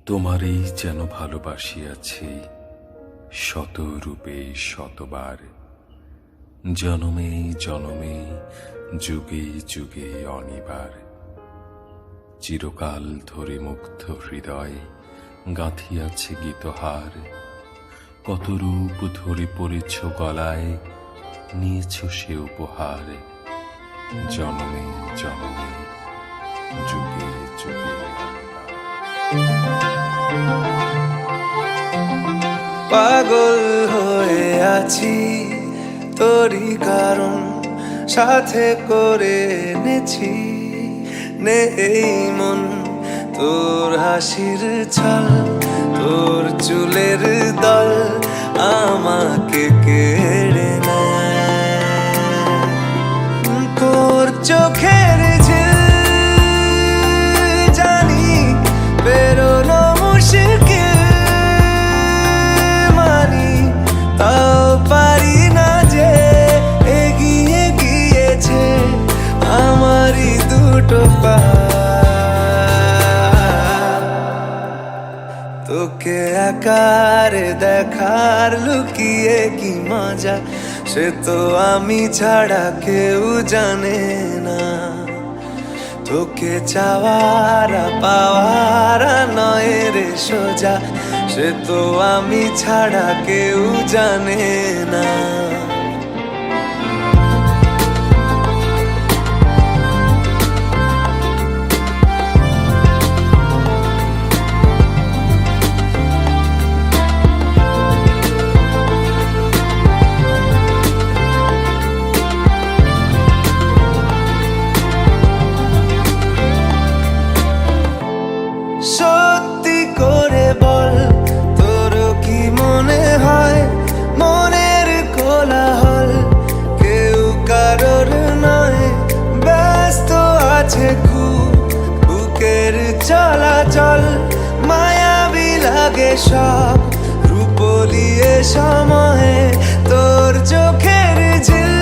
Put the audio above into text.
তোমারই যেন ভালোবাসিয়াছি শত রূপে শতবার, জনমে জনমে যুগে যুগে অনিবার। চিরকাল ধরে মুগ্ধ হৃদয় গাঁথিয়াছে গীতহার, কত রূপ ধরে পড়েছ গলায়, নিয়েছ সে উপহার। জনমে জনমে যুগে যুগে অনিবার। পাগল হয়ে আছি তোরই কারণ, সাথে করে এনেছি নেই মন তোর হাসির ছল, তোর চুলের দল আমাকে কেড়ে নেয়। তোর চোখের ঝিল জানি বেরোনো মুশকিল, মানি তাও পারি না যে এগিয়ে গিয়েছে আমারই দুটো পা। তোকে আকার দেখার লুকিয়ে কি মজা, সে তো আমি ছাড়া কেউ জানে না। তোকে চাওয়ার পাওয়ার নয় রে সোজা, সে তো আমি ছাড়া কেউ জানে না। সত্যি করে বল, তোর কি মনে হয় মনের কোলাহল কেউ কারোর নয়, ব্যস্ত আছে খুব বুকের চলাচল। মায়াবী লাগে সব রূপলিয়ে সময়ে তোর চোখের ঝিল